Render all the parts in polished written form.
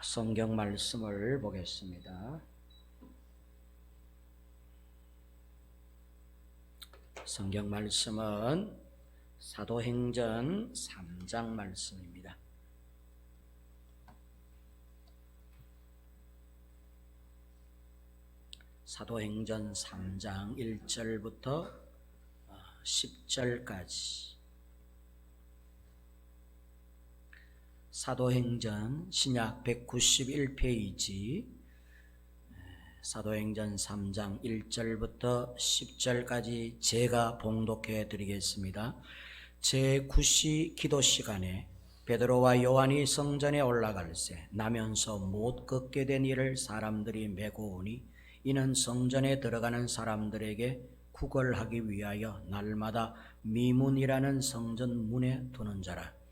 성경 말씀을 보겠습니다. 성경 말씀은 사도행전 3장 말씀입니다. 사도행전 3장 1절부터 10절까지. 사도행전 신약 191페이지, 사도행전 3장 1절부터 10절까지 제가 봉독해 드리겠습니다. 제9시 기도 시간에 베드로와 요한이 성전에 올라갈새 나면서 못 걷게 된 이를 사람들이 메고 오니 이는 성전에 들어가는 사람들에게 구걸하기 위하여 날마다 미문이라는 성전 문에 두는 자라.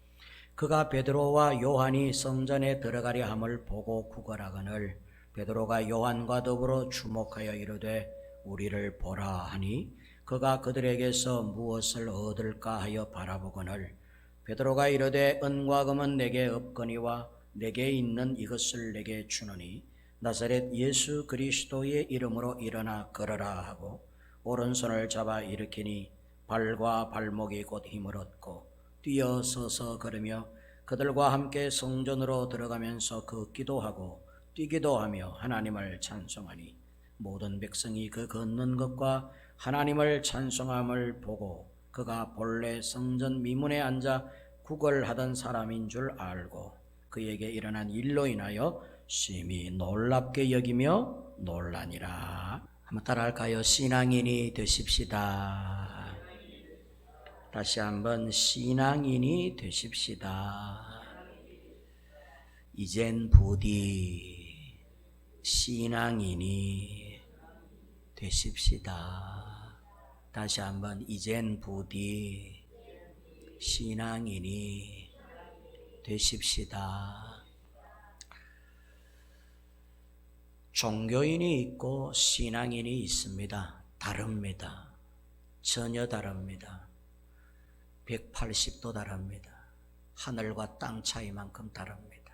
그가 베드로와 요한이 성전에 들어가려 함을 보고 구걸하거늘 베드로가 요한과 더불어 주목하여 이르되 우리를 보라 하니 그가 그들에게서 무엇을 얻을까 하여 바라보거늘 베드로가 이르되 은과 금은 내게 없거니와 내게 있는 이것을 내게 주노니 나사렛 예수 그리스도의 이름으로 일어나 걸어라 하고 오른손을 잡아 일으키니 발과 발목이 곧 힘을 얻고 뛰어 서서 걸으며 그들과 함께 성전으로 들어가면서 걷기도 하고 뛰기도 하며 하나님을 찬송하니 모든 백성이 그 걷는 것과 하나님을 찬송함을 보고 그가 본래 성전 미문에 앉아 구걸하던 사람인 줄 알고 그에게 일어난 일로 인하여 심히 놀랍게 여기며 놀라니라. 한번 따라할까요? 신앙인이 되십시다. 다시 한번 신앙인이 되십시다. 이젠 부디 신앙인이 되십시다. 다시 한번 이젠 부디 신앙인이 되십시다. 종교인이 있고 신앙인이 있습니다. 다릅니다. 전혀 다릅니다. 180도 다릅니다. 하늘과 땅 차이만큼 다릅니다.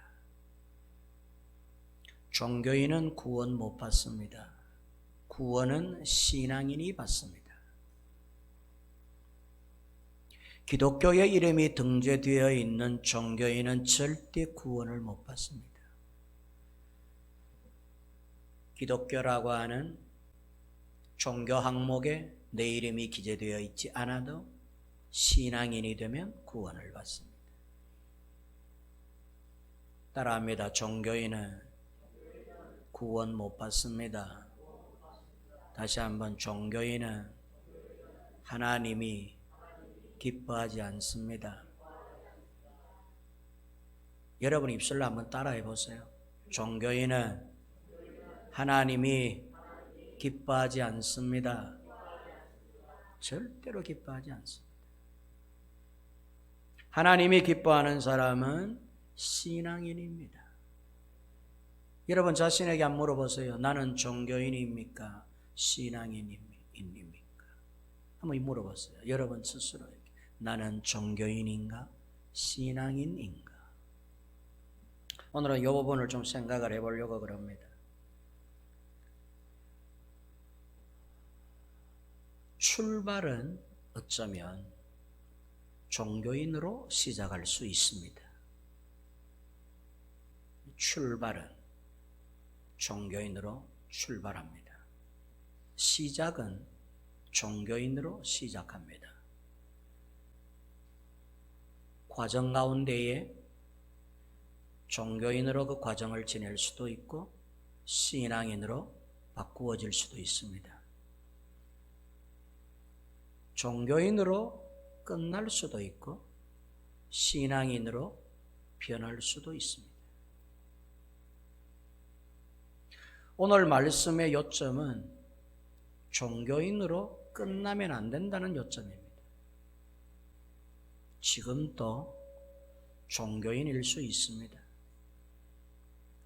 종교인은 구원 못 받습니다. 구원은 신앙인이 받습니다. 기독교의 이름이 등재되어 있는 종교인은 절대 구원을 못 받습니다. 기독교라고 하는 종교 항목에 내 이름이 기재되어 있지 않아도 신앙인이 되면 구원을 받습니다. 따라합니다. 종교인은 구원 못 받습니다. 다시 한번 종교인은 하나님이 기뻐하지 않습니다. 여러분 입술로 한번 따라해 보세요. 종교인은 하나님이 기뻐하지 않습니다. 절대로 기뻐하지 않습니다. 하나님이 기뻐하는 사람은 신앙인입니다. 여러분 자신에게 한번 물어보세요. 나는 종교인입니까? 신앙인입니까? 한번 물어보세요. 여러분 스스로에게. 나는 종교인인가? 신앙인인가? 오늘은 이 부분을 좀 생각을 해보려고 그럽니다. 출발은 어쩌면 종교인으로 시작할 수 있습니다. 출발은 종교인으로 출발합니다. 시작은 종교인으로 시작합니다. 과정 가운데에 종교인으로 그 과정을 지낼 수도 있고 신앙인으로 바꾸어질 수도 있습니다. 종교인으로 끝날 수도 있고 신앙인으로 변할 수도 있습니다. 오늘 말씀의 요점은 종교인으로 끝나면 안 된다는 요점입니다. 지금도 종교인일 수 있습니다.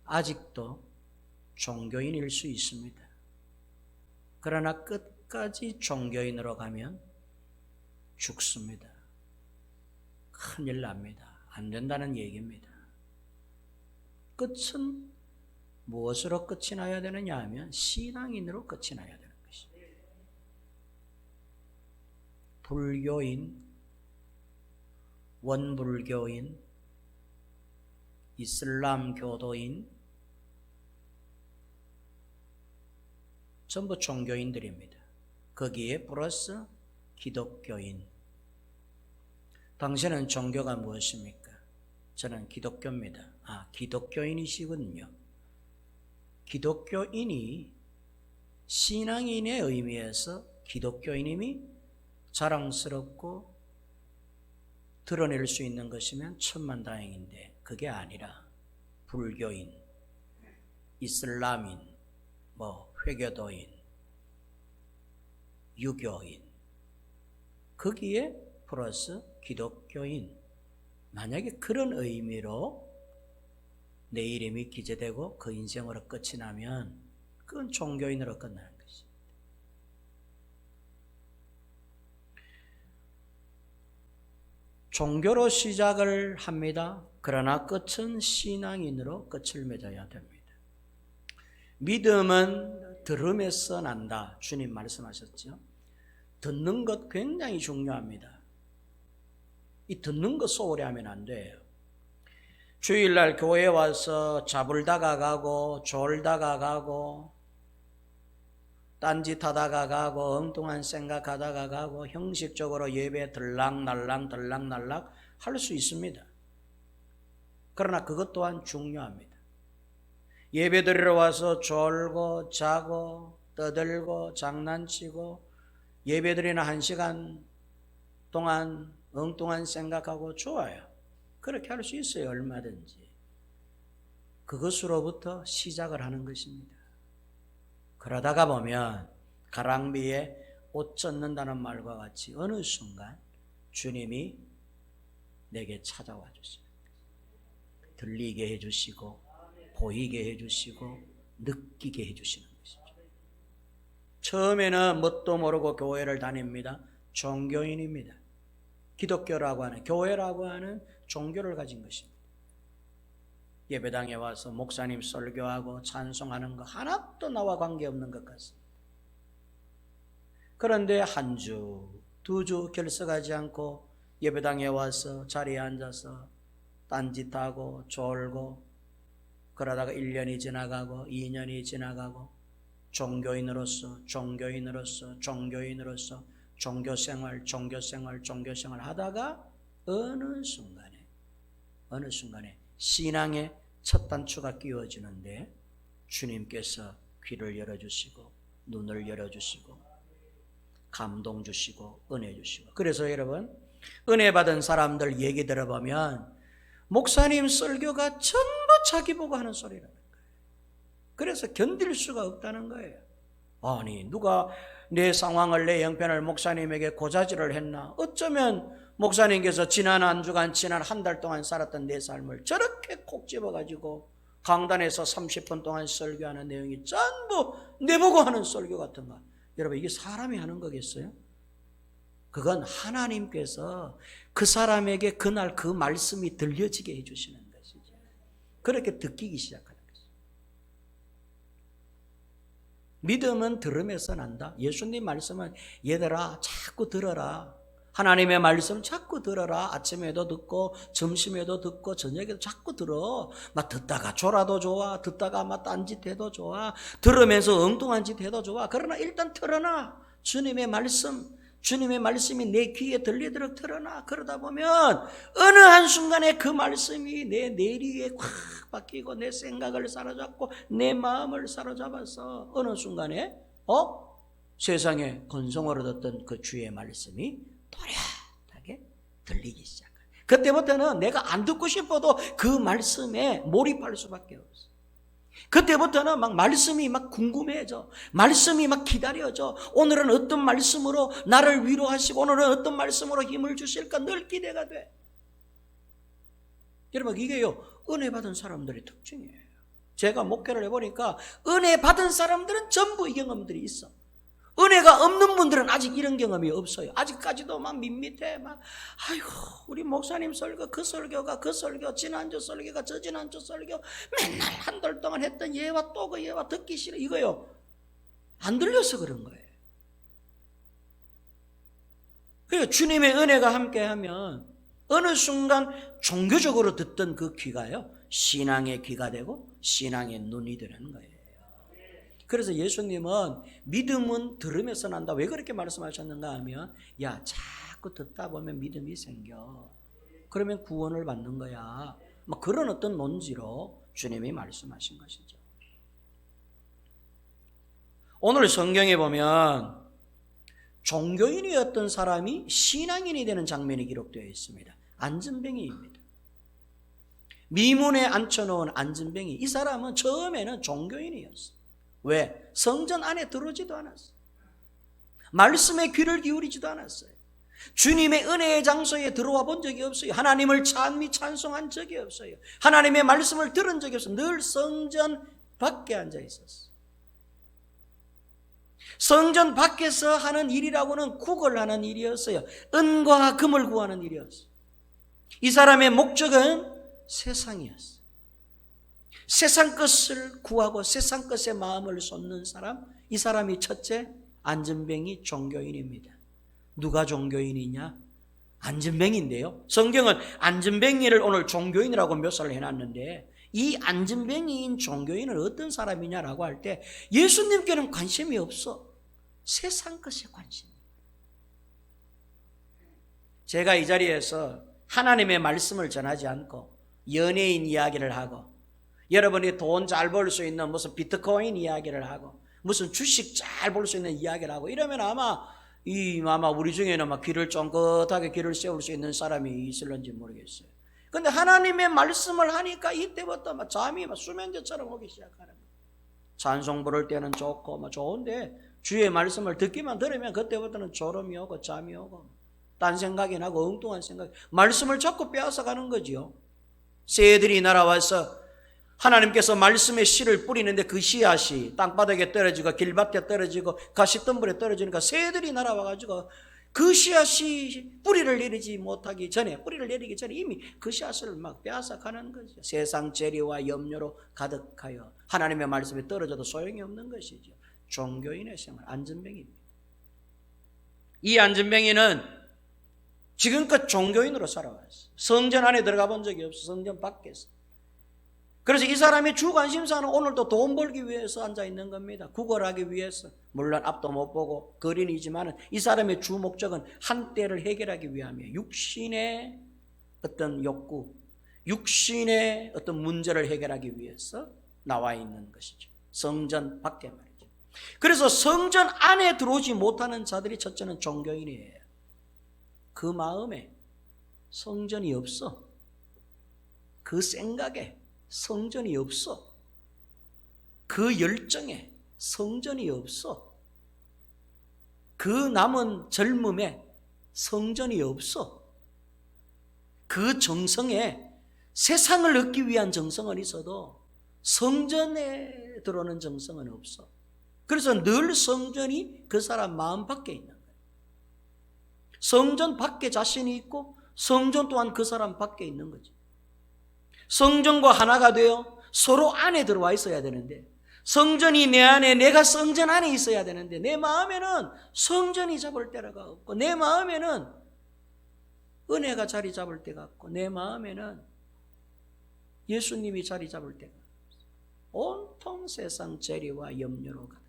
아직도 종교인일 수 있습니다. 그러나 끝까지 종교인으로 가면 죽습니다. 큰일 납니다. 안 된다는 얘기입니다. 끝은 무엇으로 끝이 나야 되느냐 하면 신앙인으로 끝이 나야 되는 것입니다. 불교인, 원불교인, 이슬람 교도인, 전부 종교인들입니다. 거기에 플러스 기독교인. 당신은 종교가 무엇입니까? 저는 기독교입니다. 기독교인이시군요. 기독교인이 신앙인의 의미에서 기독교인임이 자랑스럽고 드러낼 수 있는 것이면 천만다행인데 그게 아니라 불교인, 이슬람인, 회교도인, 유교인, 거기에 플러스 기독교인. 만약에 그런 의미로 내 이름이 기재되고 그 인생으로 끝이 나면 그건 종교인으로 끝나는 것입니다. 종교로 시작을 합니다. 그러나 끝은 신앙인으로 끝을 맺어야 됩니다. 믿음은 들음에서 난다. 주님 말씀하셨죠. 듣는 것 굉장히 중요합니다. 이 듣는 것 소홀히 하면 안 돼요. 주일날 교회에 와서 잡을다가 가고 졸다가 가고 딴짓하다가 가고 엉뚱한 생각하다가 가고 형식적으로 예배 들락날락 할 수 있습니다. 그러나 그것 또한 중요합니다. 예배 드리러 와서 졸고 자고 떠들고 장난치고 예배 드리는 1시간 동안 엉뚱한 생각하고 좋아요. 그렇게 할 수 있어요. 얼마든지. 그것으로부터 시작을 하는 것입니다. 그러다가 보면 가랑비에 옷 젖는다는 말과 같이 어느 순간 주님이 내게 찾아와 주십니다. 들리게 해주시고 보이게 해주시고 느끼게 해주시는 것이죠. 처음에는 뭣도 모르고 교회를 다닙니다. 종교인입니다. 기독교라고 하는, 교회라고 하는 종교를 가진 것입니다. 예배당에 와서 목사님 설교하고 찬송하는 거 하나도 나와 관계없는 것 같습니다. 그런데 한 주, 2주 결석하지 않고 예배당에 와서 자리에 앉아서 딴짓하고 졸고 그러다가 1년이 지나가고 2년이 지나가고 종교인으로서 종교생활 하다가 어느 순간에 신앙의 첫 단추가 끼워지는데 주님께서 귀를 열어주시고 눈을 열어주시고 감동 주시고 은혜 주시고. 그래서 여러분, 은혜 받은 사람들 얘기 들어보면 목사님 설교가 전부 자기 보고 하는 소리라는 거예요. 그래서 견딜 수가 없다는 거예요. 아니, 누가 내 상황을, 내 형편을 목사님에게 고자질을 했나? 어쩌면 목사님께서 지난 한 주간, 지난 한 달 동안 살았던 내 삶을 저렇게 콕 집어가지고 강단에서 30분 동안 설교하는 내용이 전부 내보고 하는 설교 같은가? 여러분, 이게 사람이 하는 거겠어요? 그건 하나님께서 그 사람에게 그날 그 말씀이 들려지게 해주시는 것이죠. 그렇게 듣기 시작하는 것이죠. 믿음은 들음에서 난다. 예수님 말씀은 얘들아 자꾸 들어라. 하나님의 말씀 자꾸 들어라. 아침에도 듣고 점심에도 듣고 저녁에도 자꾸 들어. 막 듣다가 졸아도 좋아. 듣다가 막 딴짓해도 좋아. 들으면서 엉뚱한 짓 해도 좋아. 그러나 일단 틀어놔. 주님의 말씀이 내 귀에 들리도록 틀어놔. 그러다 보면 어느 한순간에 그 말씀이 내 내리에 꽉 박히고 내 생각을 사로잡고 내 마음을 사로잡아서 어느 순간에 세상에 건성으로 듣던 그 주의 말씀이 또렷하게 들리기 시작해. 그때부터는 내가 안 듣고 싶어도 그 말씀에 몰입할 수밖에 없어. 그때부터는 막 말씀이 막 궁금해져. 말씀이 막 기다려져. 오늘은 어떤 말씀으로 나를 위로하시고 오늘은 어떤 말씀으로 힘을 주실까 늘 기대가 돼. 여러분, 이게요 은혜 받은 사람들의 특징이에요. 제가 목회를 해보니까 은혜 받은 사람들은 전부 이 경험들이 있어. 은혜가 없는 분들은 아직 이런 경험이 없어요. 아직까지도 막 밋밋해. 막, 아이고, 우리 목사님 설교, 그 설교가 그 설교, 지난주 설교가 저 지난주 설교, 맨날 한 달 동안 했던 예와 또 그 예와 듣기 싫어. 이거요. 안 들려서 그런 거예요. 그러니까 주님의 은혜가 함께하면 어느 순간 종교적으로 듣던 그 귀가요, 신앙의 귀가 되고 신앙의 눈이 되는 거예요. 그래서 예수님은 믿음은 들음에서 난다. 왜 그렇게 말씀하셨는가 하면, 야, 자꾸 듣다 보면 믿음이 생겨. 그러면 구원을 받는 거야. 뭐 그런 어떤 논지로 주님이 말씀하신 것이죠. 오늘 성경에 보면 종교인이었던 사람이 신앙인이 되는 장면이 기록되어 있습니다. 안진뱅이입니다. 미문에 앉혀놓은 안진뱅이. 이 사람은 처음에는 종교인이었어요. 왜? 성전 안에 들어오지도 않았어요. 말씀에 귀를 기울이지도 않았어요. 주님의 은혜의 장소에 들어와 본 적이 없어요. 하나님을 찬송한 적이 없어요. 하나님의 말씀을 들은 적이 없어요. 늘 성전 밖에 앉아 있었어요. 성전 밖에서 하는 일이라고는 구걸하는 일이었어요. 은과 금을 구하는 일이었어요. 이 사람의 목적은 세상이었어요. 세상 것을 구하고 세상 것에 마음을 쏟는 사람, 이 사람이 첫째 안진뱅이 종교인입니다. 누가 종교인이냐? 안진뱅인데요. 성경은 안진뱅이를 오늘 종교인이라고 묘사를 해놨는데, 이 안진뱅이인 종교인은 어떤 사람이냐라고 할 때 예수님께는 관심이 없어. 세상 것에 관심이. 제가 이 자리에서 하나님의 말씀을 전하지 않고 연예인 이야기를 하고, 여러분이 돈 잘 벌 수 있는 무슨 비트코인 이야기를 하고 무슨 주식 잘 벌 수 있는 이야기를 하고 이러면 아마 우리 중에는 막 귀를 쫑긋하게 귀를 세울 수 있는 사람이 있을런지 모르겠어요. 근데 하나님의 말씀을 하니까 이때부터 막 잠이 막 수면제처럼 오기 시작하는 거예요. 찬송 부를 때는 좋고 막 좋은데 주의 말씀을 듣기만 들으면 그때부터는 졸음이 오고 잠이 오고 딴 생각이 나고 엉뚱한 생각, 말씀을 자꾸 빼앗아 가는 거지요. 새들이 날아와서 하나님께서 말씀의 씨를 뿌리는데 그 씨앗이 땅바닥에 떨어지고 길밭에 떨어지고 가시덤불에 떨어지니까 새들이 날아와가지고 그 씨앗이 뿌리를 내리지 못하기 전에, 뿌리를 내리기 전에 이미 그 씨앗을 막 빼앗아 가는 거죠. 세상 재리와 염려로 가득하여 하나님의 말씀에 떨어져도 소용이 없는 것이죠. 종교인의 생활, 안진뱅이입니다. 이 안진뱅이는 지금껏 종교인으로 살아왔어요. 성전 안에 들어가 본 적이 없어요. 성전 밖에서. 그래서 이 사람의 주 관심사는 오늘도 돈 벌기 위해서 앉아 있는 겁니다. 구걸하기 위해서. 물론 앞도 못 보고 거린이지만 이 사람의 주 목적은 한때를 해결하기 위함이에요. 육신의 어떤 욕구, 육신의 어떤 문제를 해결하기 위해서 나와 있는 것이죠. 성전 밖에 말이죠. 그래서 성전 안에 들어오지 못하는 자들이 첫째는 종교인이에요. 그 마음에 성전이 없어. 그 생각에 성전이 없어. 그 열정에 성전이 없어. 그 남은 젊음에 성전이 없어. 그 정성에 세상을 얻기 위한 정성은 있어도 성전에 들어오는 정성은 없어. 그래서 늘 성전이 그 사람 마음 밖에 있는 거예요. 성전 밖에 자신이 있고 성전 또한 그 사람 밖에 있는 거지. 성전과 하나가 되어 서로 안에 들어와 있어야 되는데, 성전이 내 안에, 내가 성전 안에 있어야 되는데 내 마음에는 성전이 잡을 때가 없고 내 마음에는 은혜가 자리 잡을 때가 없고 내 마음에는 예수님이 자리 잡을 때가 없어. 온통 세상 재리와 염려로 가득.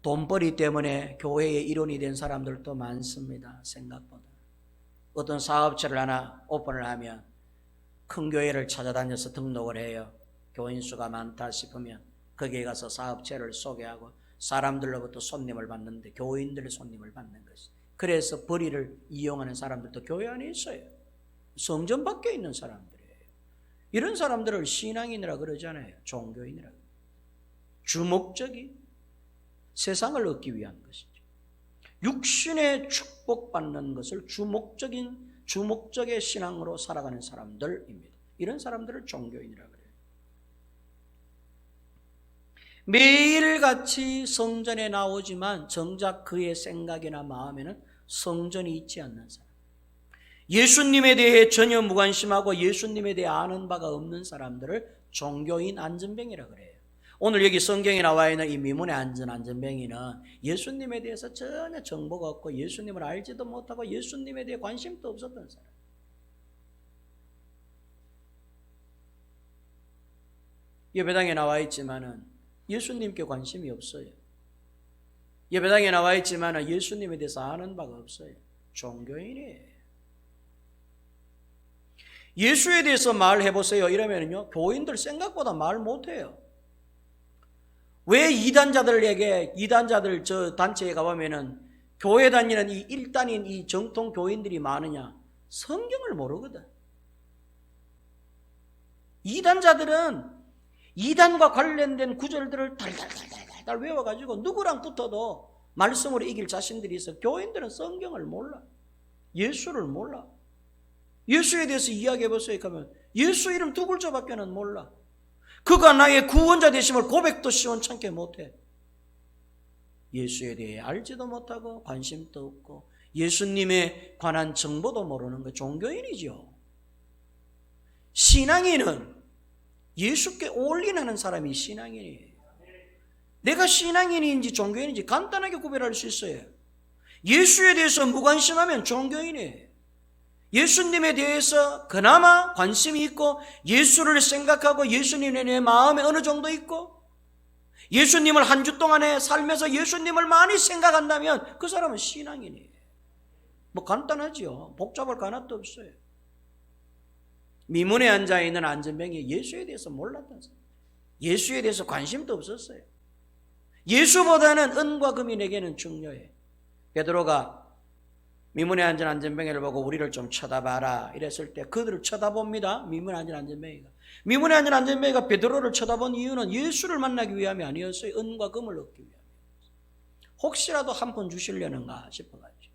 돈벌이 때문에 교회의 일원이 된 사람들도 많습니다. 생각보다. 어떤 사업체를 하나 오픈을 하면 큰 교회를 찾아다녀서 등록을 해요. 교인 수가 많다 싶으면 거기에 가서 사업체를 소개하고 사람들로부터 손님을 받는데 교인들의 손님을 받는 것이. 그래서 벌이를 이용하는 사람들도 교회 안에 있어요. 성전 밖에 있는 사람들이에요. 이런 사람들을 신앙인이라 그러잖아요. 종교인이라고. 주목적이 세상을 얻기 위한 것이죠. 육신의 축복받는 것을 주목적의 신앙으로 살아가는 사람들입니다. 이런 사람들을 종교인이라고 그래요. 매일같이 성전에 나오지만 정작 그의 생각이나 마음에는 성전이 있지 않는 사람, 예수님에 대해 전혀 무관심하고 예수님에 대해 아는 바가 없는 사람들을 종교인 안전뱅이라 그래요. 오늘 여기 성경에 나와 있는 이 미문에 앉은 안전뱅이는 예수님에 대해서 전혀 정보가 없고 예수님을 알지도 못하고 예수님에 대해 관심도 없었던 사람. 예배당에 나와 있지만은 예수님께 관심이 없어요. 예배당에 나와 있지만은 예수님에 대해서 아는 바가 없어요. 종교인이에요. 예수에 대해서 말해보세요 이러면요 교인들 생각보다 말 못해요. 왜 이단자들 저 단체에 가보면은 교회 다니는 이 일단인 이 정통 교인들이 많으냐? 성경을 모르거든. 이단자들은 이단과 관련된 구절들을 달달달달 외워가지고 누구랑 붙어도 말씀으로 이길 자신들이 있어. 교인들은 성경을 몰라. 예수를 몰라. 예수에 대해서 이야기해보세요. 그러면 예수 이름 두 글자밖에는 몰라. 그가 나의 구원자 되심을 고백도 시원찮게 못해. 예수에 대해 알지도 못하고 관심도 없고 예수님에 관한 정보도 모르는 거 종교인이죠. 신앙인은 예수께 올인하는 사람이 신앙인이에요. 내가 신앙인인지 종교인인지 간단하게 구별할 수 있어요. 예수에 대해서 무관심하면 종교인이에요. 예수님에 대해서 그나마 관심이 있고 예수를 생각하고 예수님에 내 마음에 어느 정도 있고 예수님을 한 주 동안에 살면서 예수님을 많이 생각한다면 그 사람은 신앙인이에요. 뭐 간단하지요. 복잡할 거 하나도 없어요. 미문에 앉아있는 안전뱅이 예수에 대해서 몰랐던 사람, 예수에 대해서 관심도 없었어요. 예수보다는 은과 금이 내게는 중요해. 베드로가 미문에 앉은 안전뱅이를 보고 우리를 좀 쳐다봐라 이랬을 때 그들을 쳐다봅니다. 미문에 앉은 안전뱅이가. 미문에 앉은 안전뱅이가 베드로를 쳐다본 이유는 예수를 만나기 위함이 아니었어요. 은과 금을 얻기 위함. 혹시라도 한 푼 주시려는가 싶어가지고.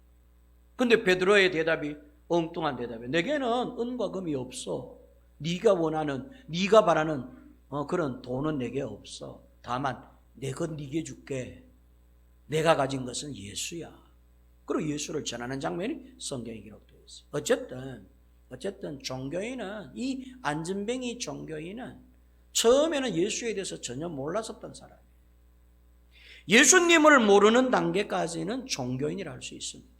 근데 베드로의 대답이 엉뚱한 대답이에요. 내게는 은과 금이 없어. 네가 원하는, 네가 바라는 그런 돈은 내게 없어. 다만 내가 네게 줄게. 내가 가진 것은 예수야. 그리고 예수를 전하는 장면이 성경에 기록되어 있어요. 어쨌든 종교인은, 이 안전뱅이 종교인은 처음에는 예수에 대해서 전혀 몰랐었던 사람이에요. 예수님을 모르는 단계까지는 종교인이라 할 수 있습니다.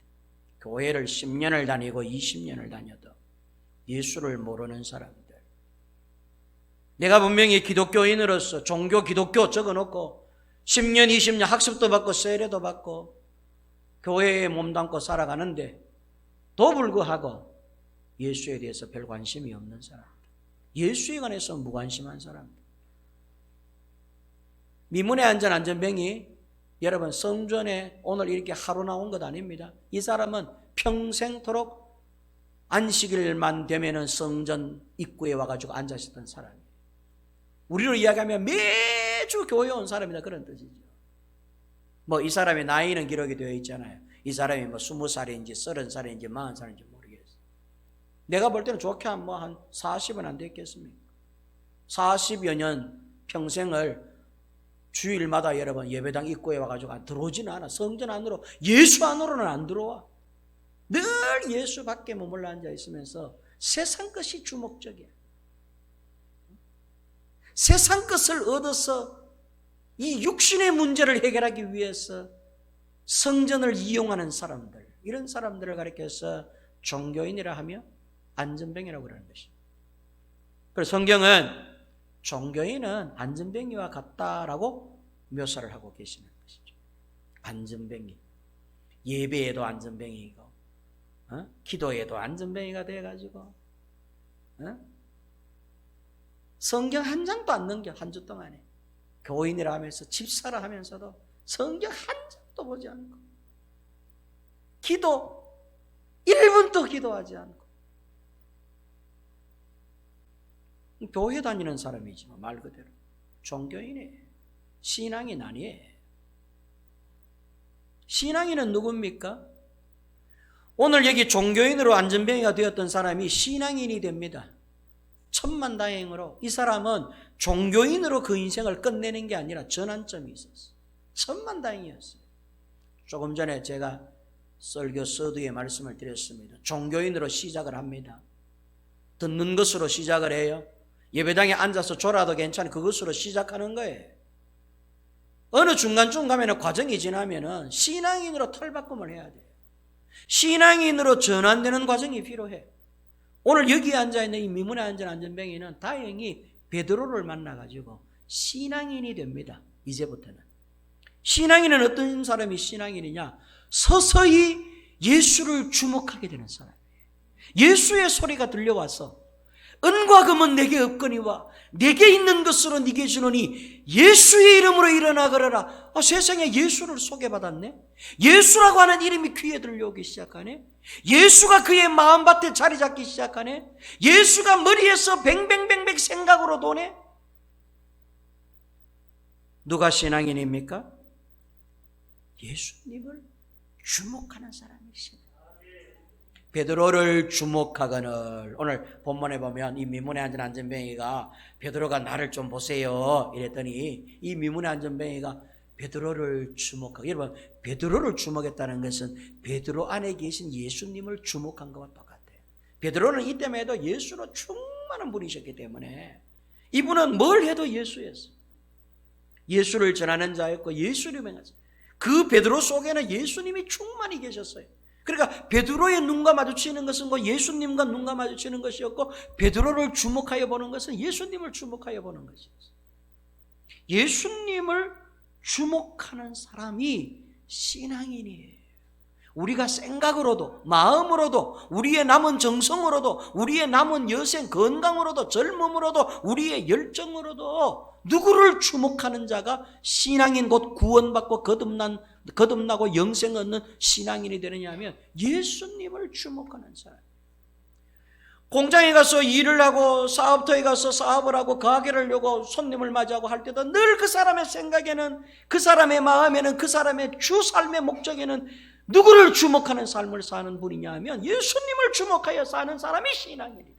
교회를 10년을 다니고 20년을 다녀도 예수를 모르는 사람들. 내가 분명히 기독교인으로서 종교 기독교 적어놓고 10년 20년 학습도 받고 세례도 받고 교회에 몸담고 살아가는데 도 불구하고 예수에 대해서 별 관심이 없는 사람들, 예수에 관해서 무관심한 사람들. 미문에 앉은 안전뱅이, 여러분 성전에 오늘 이렇게 하루 나온 것 아닙니다. 이 사람은 평생토록 안식일만 되면은 성전 입구에 와가지고 앉아있었던 사람이에요. 우리로 이야기하면 매주 교회 온 사람이다 그런 뜻이죠. 뭐 이 사람의 나이는 기록이 되어 있잖아요. 이 사람이 뭐 20살인지 30살인지 40살인지 모르겠어요. 내가 볼 때는 좋게 한 40은 안 됐겠습니까? 40여 년 평생을 주일마다 여러분 예배당 입구에 와가지고 들어오지는 않아. 성전 안으로, 예수 안으로는 안 들어와. 늘 예수 밖에 머물러 앉아 있으면서 세상 것이 주목적이야. 세상 것을 얻어서 이 육신의 문제를 해결하기 위해서 성전을 이용하는 사람들, 이런 사람들을 가리켜서 종교인이라 하며 안전뱅이라고 그러는 것입니다. 그래서 성경은 종교인은 안전뱅이와 같다라고 묘사를 하고 계시는 것이죠. 안전뱅이. 예배에도 안전뱅이고 기도에도 안전뱅이가 돼가지고 성경 한 장도 안 넘겨. 한 주 동안에 교인이라 하면서 집사라 하면서도 성경 한 장도 보지 않고 기도 1분도 기도하지 않고 교회 다니는 사람이지만 말 그대로 종교인이에요. 신앙인 아니에요. 신앙인은 누굽니까? 오늘 여기 종교인으로 안전뱅이가 되었던 사람이 신앙인이 됩니다. 천만다행으로 이 사람은 종교인으로 그 인생을 끝내는 게 아니라 전환점이 있었어요. 천만다행이었어요. 조금 전에 제가 설교 서두에 말씀을 드렸습니다. 종교인으로 시작을 합니다. 듣는 것으로 시작을 해요. 예배당에 앉아서 졸아도 괜찮은 그것으로 시작하는 거예요. 어느 중간쯤 가면 과정이 지나면 신앙인으로 탈바꿈을 해야 돼요. 신앙인으로 전환되는 과정이 필요해요. 오늘 여기에 앉아있는 이 미문에 앉은 안전뱅이는 다행히 베드로를 만나가지고 신앙인이 됩니다. 이제부터는. 신앙인은 어떤 사람이 신앙인이냐? 서서히 예수를 주목하게 되는 사람이에요. 예수의 소리가 들려와서 은과 금은 내게 없거니와 내게 있는 것으로 네게 주노니 예수의 이름으로 일어나 걸어라. 세상에 예수를 소개받았네. 예수라고 하는 이름이 귀에 들려오기 시작하네. 예수가 그의 마음밭에 자리 잡기 시작하네. 예수가 머리에서 뱅뱅뱅뱅 생각으로 도네. 누가 신앙인입니까? 예수님을 주목하는 사람이십니다. 베드로를 주목하거늘. 오늘 본문에 보면 이 미문에 앉은 안전뱅이가 베드로가 나를 좀 보세요 이랬더니 이 미문에 앉은 뱅이가 베드로를 주목하고, 여러분 베드로를 주목했다는 것은 베드로 안에 계신 예수님을 주목한 것과 똑같아요. 베드로는 이때만 해도 예수로 충만한 분이셨기 때문에 이분은 뭘 해도 예수였어요. 예수를 전하는 자였고 예수님을 행했어요. 그 베드로 속에는 예수님이 충만히 계셨어요. 그러니까 베드로의 눈과 마주치는 것은 예수님과 눈과 마주치는 것이었고, 베드로를 주목하여 보는 것은 예수님을 주목하여 보는 것이었어요. 예수님을 주목하는 사람이 신앙인이에요. 우리가 생각으로도 마음으로도 우리의 남은 정성으로도 우리의 남은 여생 건강으로도 젊음으로도 우리의 열정으로도 누구를 주목하는 자가 신앙인, 곧 구원받고 거듭나고 영생 얻는 신앙인이 되느냐 하면 예수님을 주목하는 사람. 공장에 가서 일을 하고 사업터에 가서 사업을 하고 가게를 열고 손님을 맞이하고 할 때도 늘 그 사람의 생각에는, 그 사람의 마음에는, 그 사람의 주 삶의 목적에는 누구를 주목하는 삶을 사는 분이냐 하면 예수님을 주목하여 사는 사람이 신앙인이다.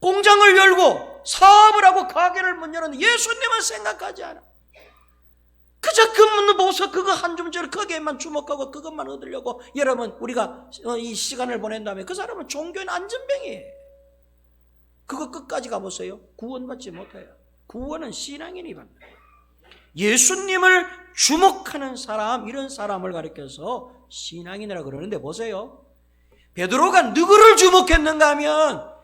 공장을 열고 사업을 하고 가게를 문 여는 예수님은 생각하지 않아. 그저 그 문 보고서 그거 한 줌절 거기에만 주목하고 그것만 얻으려고 여러분 우리가 이 시간을 보낸 다음에 그 사람은 종교인 안전뱅이에요. 그거 끝까지 가보세요. 구원받지 못해요. 구원은 신앙인이 받는 거예요. 예수님을 주목하는 사람, 이런 사람을 가리켜서 신앙인이라고 그러는데 보세요. 베드로가 누구를 주목했는가 하면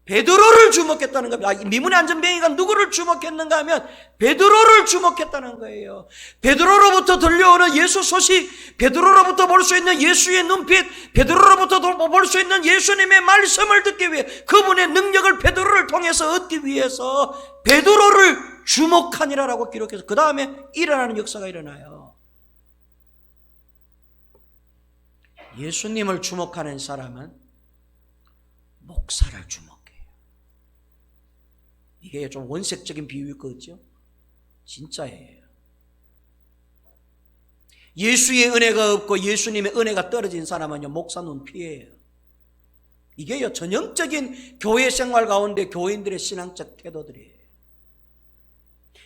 베드로를 주목했다는 겁니다. 미문의 안전뱅이가 누구를 주목했는가 하면 베드로를 주목했다는 거예요. 베드로로부터 들려오는 예수 소식, 베드로로부터 볼 수 있는 예수의 눈빛, 베드로로부터 볼 수 있는 예수님의 말씀을 듣기 위해, 그분의 능력을 베드로를 통해서 얻기 위해서 베드로를 주목하니라라고 기록해서 그 다음에 일어나는 역사가 일어나요. 예수님을 주목하는 사람은 목사를 주목해요. 이게 좀 원색적인 비유일 것 같죠? 진짜예요. 예수의 은혜가 없고 예수님의 은혜가 떨어진 사람은요, 목사 눈 피해요. 이게요, 전형적인 교회 생활 가운데 교인들의 신앙적 태도들이에요.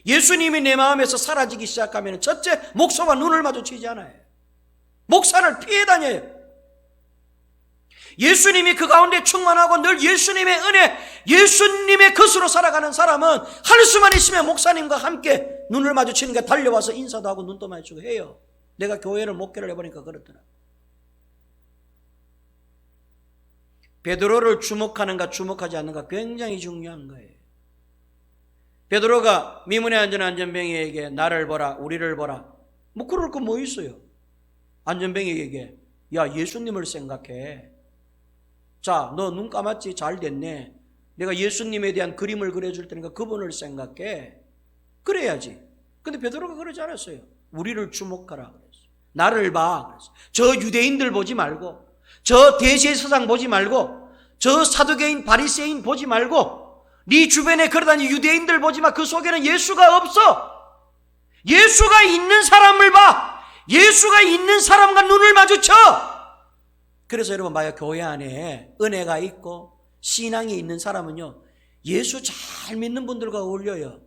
예수님이 내 마음에서 사라지기 시작하면 첫째, 목사와 눈을 마주치지 않아요. 목사를 피해 다녀요. 예수님이 그 가운데 충만하고 늘 예수님의 은혜, 예수님의 것으로 살아가는 사람은 할 수만 있으면 목사님과 함께 눈을 마주치는 게 달려와서 인사도 하고 눈도 마주치고 해요. 내가 교회를 목회를 해보니까 그렇더라. 베드로를 주목하는가 주목하지 않는가 굉장히 중요한 거예요. 베드로가 미문에 앉은 안전뱅이에게 나를 보라, 우리를 보라, 뭐 그럴 거 뭐 있어요. 안전뱅이에게 야, 예수님을 생각해. 자, 너 눈 감았지? 잘 됐네. 내가 예수님에 대한 그림을 그려줄 테니까 그분을 생각해. 그래야지. 근데 베드로가 그러지 않았어요. 우리를 주목하라 그랬어요. 나를 봐 그랬어요. 저 유대인들 보지 말고, 저 대제사장 보지 말고, 저 사두개인 바리새인 보지 말고, 네 주변에 걸어다니는 유대인들 보지 마. 그 속에는 예수가 없어. 예수가 있는 사람을 봐. 예수가 있는 사람과 눈을 마주쳐. 그래서 여러분 봐요. 교회 안에 은혜가 있고 신앙이 있는 사람은요, 예수 잘 믿는 분들과 어울려요.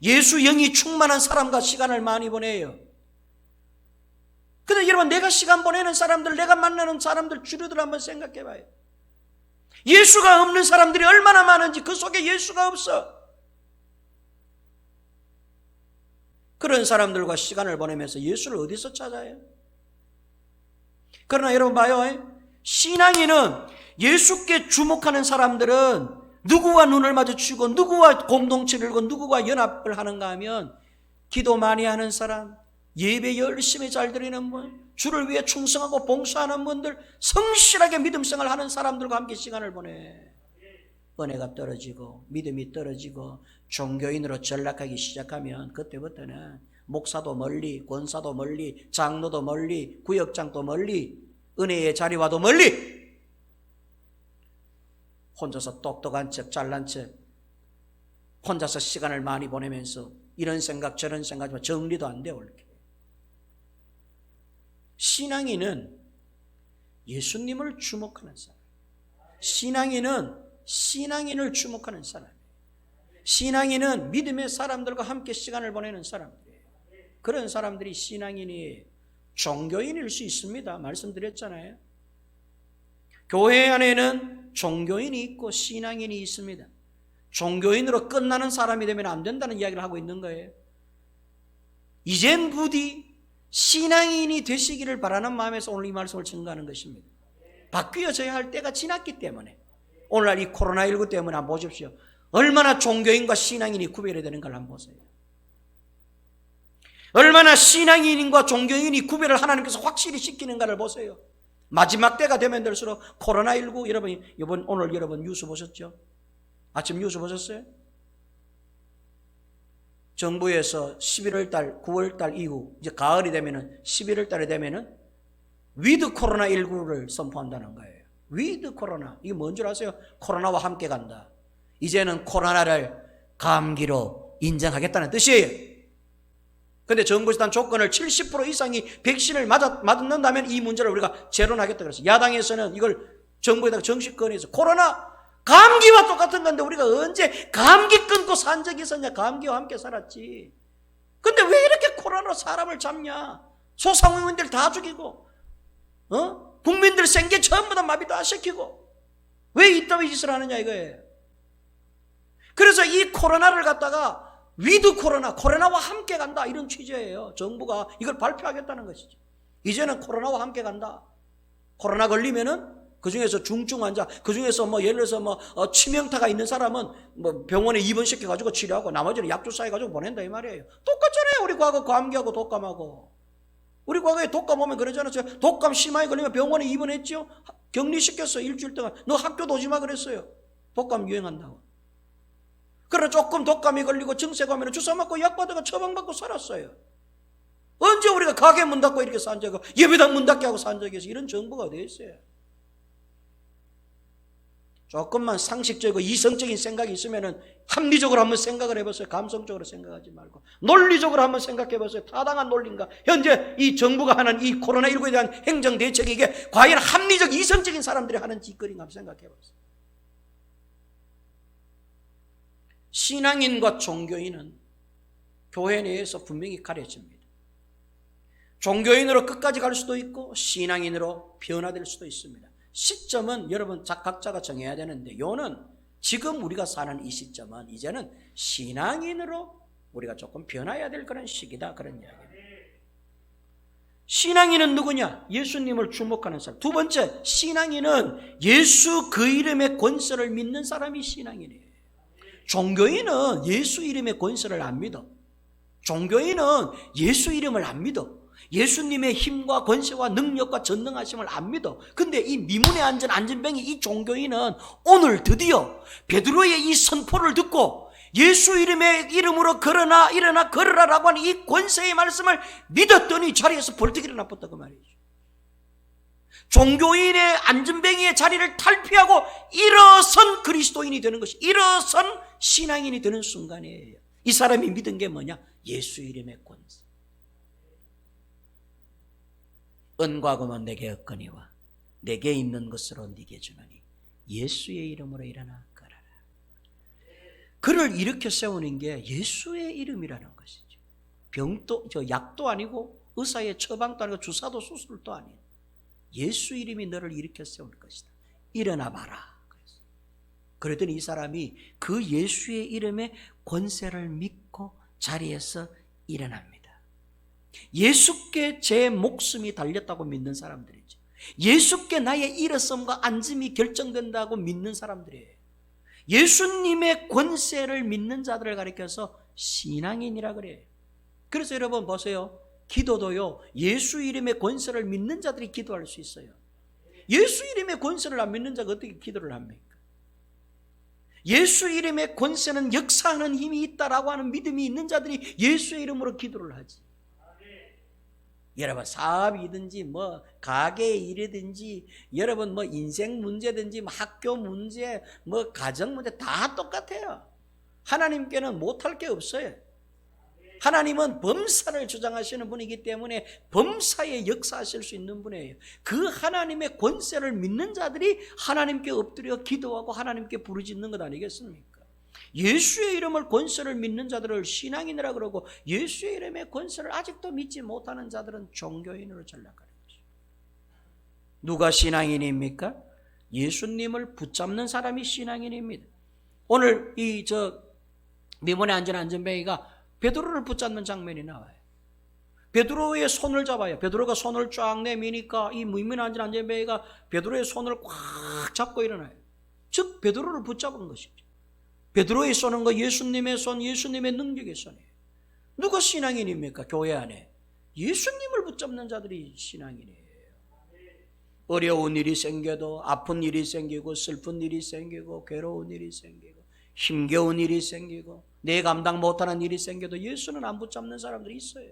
예수 영이 충만한 사람과 시간을 많이 보내요. 근데 여러분, 내가 시간 보내는 사람들, 내가 만나는 사람들 주류들 한번 생각해 봐요. 예수가 없는 사람들이 얼마나 많은지, 그 속에 예수가 없어. 그런 사람들과 시간을 보내면서 예수를 어디서 찾아요? 그러나 여러분 봐요. 신앙인은 예수께 주목하는 사람들은 누구와 눈을 마주치고 누구와 공동체를 이루고 누구와 연합을 하는가 하면 기도 많이 하는 사람, 예배 열심히 잘 드리는 분, 주를 위해 충성하고 봉사하는 분들, 성실하게 믿음 생활 하는 사람들과 함께 시간을 보내. 은혜가 떨어지고 믿음이 떨어지고 종교인으로 전락하기 시작하면 그때부터는 목사도 멀리, 권사도 멀리, 장로도 멀리, 구역장도 멀리, 은혜의 자리와도 멀리, 혼자서 똑똑한 척, 잘난 척, 혼자서 시간을 많이 보내면서 이런 생각 저런 생각 정리도 안 돼. 옳게. 신앙인은 예수님을 주목하는 사람, 신앙인을 주목하는 사람, 신앙인은 믿음의 사람들과 함께 시간을 보내는 사람들이에요. 그런 사람들이 신앙인이 종교인일 수 있습니다. 말씀드렸잖아요. 교회 안에는 종교인이 있고 신앙인이 있습니다. 종교인으로 끝나는 사람이 되면 안 된다는 이야기를 하고 있는 거예요. 이젠 부디 신앙인이 되시기를 바라는 마음에서 오늘 이 말씀을 증거하는 것입니다. 바뀌어져야 할 때가 지났기 때문에. 오늘날 이 코로나19 때문에 한번 보십시오. 얼마나 종교인과 신앙인이 구별이 되는가를 한번 보세요. 얼마나 신앙인과 종교인이 구별을 하나님께서 확실히 시키는가를 보세요. 마지막 때가 되면 될수록 코로나19 여러분 오늘 여러분 뉴스 보셨죠? 아침 뉴스 보셨어요? 정부에서 11월 달, 9월 달 이후 이제 가을이 되면은 11월 달에 되면은 위드 코로나19를 선포한다는 거예요. 위드 코로나. 이게 뭔 줄 아세요? 코로나와 함께 간다. 이제는 코로나를 감기로 인정하겠다는 뜻이에요. 근데 정부에서 단 조건을 70% 이상이 백신을 맞는다면 이 문제를 우리가 제로하겠다 그랬어요. 야당에서는 이걸 정부에다가 정식 건의해서 코로나 감기와 똑같은 건데 우리가 언제 감기 끊고 산 적이 있었냐? 감기와 함께 살았지. 근데 왜 이렇게 코로나로 사람을 잡냐? 소상공인들 다 죽이고 국민들 생계 전부 다 마비 다 시키고 왜 이따위 짓을 하느냐 이거예요. 그래서 이 코로나를 갖다가 위드 코로나, 코로나와 함께 간다 이런 취지예요. 정부가 이걸 발표하겠다는 것이죠. 이제는 코로나와 함께 간다. 코로나 걸리면은 그 중에서 중증 환자, 그 중에서 예를 들어서 치명타가 있는 사람은 병원에 입원시켜가지고 치료하고 나머지는 약 주사해가지고 보낸다 이 말이에요. 똑같잖아요. 우리 과거 감기하고 독감하고. 우리 과거에 독감 오면 그러잖아요. 독감 심하게 걸리면 병원에 입원했죠. 격리시켰어. 일주일 동안. 너 학교도 오지 마 그랬어요. 독감 유행한다고. 그러나 조금 독감이 걸리고 증세가 오면 주사 맞고 약 받아가 처방받고 살았어요. 언제 우리가 가게 문 닫고 이렇게 산 적이, 예배당 문 닫게 하고 산 적이 있어요. 이런 정부가 어디 있어요? 조금만 상식적이고 이성적인 생각이 있으면은 합리적으로 한번 생각을 해보세요. 감성적으로 생각하지 말고 논리적으로 한번 생각해보세요. 타당한 논리인가? 현재 이 정부가 하는 이 코로나19에 대한 행정 대책이 이게 과연 합리적 이성적인 사람들이 하는 짓거리인가 한번 생각해보세요. 신앙인과 종교인은 교회 내에서 분명히 가려집니다. 종교인으로 끝까지 갈 수도 있고 신앙인으로 변화될 수도 있습니다. 시점은 여러분 각자가 정해야 되는데 요는 지금 우리가 사는 이 시점은 이제는 신앙인으로 우리가 조금 변화해야 될 그런 시기다 그런 이야기입니다. 신앙인은 누구냐? 예수님을 주목하는 사람. 두 번째, 신앙인은 예수 그 이름의 권세를 믿는 사람이 신앙인이에요. 종교인은 예수 이름의 권세를 안 믿어. 종교인은 예수 이름을 안 믿어. 예수님의 힘과 권세와 능력과 전능하심을 안 믿어. 근데 이 미문에 앉은 안진뱅이 이 종교인은 오늘 드디어 베드로의 이 선포를 듣고 예수 이름으로 일어나 걸으라라고 하는 이 권세의 말씀을 믿었더니 자리에서 벌떡 일어나 뻗다고 말이죠. 종교인의 안진뱅이의 자리를 탈피하고 일어선 그리스도인이 되는 것이, 일어선 신앙인이 되는 순간이에요. 이 사람이 믿은 게 뭐냐? 예수 이름의 권세. 은과 금은 내게 없거니와 내게 있는 것으로 네게 주노니 예수의 이름으로 일어나 걸어라. 그를 일으켜 세우는 게 예수의 이름이라는 것이죠. 약도 아니고 의사의 처방도 아니고 주사도 수술도 아닌 예수 이름이 너를 일으켜 세울 것이다. 일어나 봐라. 그랬더니 이 사람이 그 예수의 이름의 권세를 믿고 자리에서 일어납니다. 예수께 제 목숨이 달렸다고 믿는 사람들이죠. 예수께 나의 일어섬과 앉음이 결정된다고 믿는 사람들이에요. 예수님의 권세를 믿는 자들을 가리켜서 신앙인이라 그래요. 그래서 여러분 보세요. 기도도요, 예수 이름의 권세를 믿는 자들이 기도할 수 있어요. 예수 이름의 권세를 안 믿는 자가 어떻게 기도를 합니까? 예수 이름의 권세는 역사하는 힘이 있다라고 하는 믿음이 있는 자들이 예수의 이름으로 기도를 하지. 여러분 사업이든지 뭐 가게의 일이든지 여러분 뭐 인생 문제든지 뭐 학교 문제 뭐 가정 문제 다 똑같아요. 하나님께는 못할 게 없어요. 하나님은 범사를 주장하시는 분이기 때문에 범사에 역사하실 수 있는 분이에요. 그 하나님의 권세를 믿는 자들이 하나님께 엎드려 기도하고 하나님께 부르짖는 것 아니겠습니까? 예수의 이름을 권세를 믿는 자들을 신앙인이라 그러고 예수의 이름의 권세를 아직도 믿지 못하는 자들은 종교인으로 전락하는 것입니다. 누가 신앙인입니까? 예수님을 붙잡는 사람이 신앙인입니다. 오늘 미문에 앉은 안전뱅이가 베드로를 붙잡는 장면이 나와요. 베드로의 손을 잡아요. 베드로가 손을 쫙 내미니까 이 미문에 앉은 안전뱅이가 베드로의 손을 꽉 잡고 일어나요. 즉 베드로를 붙잡은 것이죠. 베드로의 손은 예수님의 손, 예수님의 능력의 손이에요. 누가 신앙인입니까? 교회 안에 예수님을 붙잡는 자들이 신앙인이에요. 어려운 일이 생겨도 아픈 일이 생기고 슬픈 일이 생기고 괴로운 일이 생기고 힘겨운 일이 생기고 내 감당 못하는 일이 생겨도 예수는 안 붙잡는 사람들이 있어요.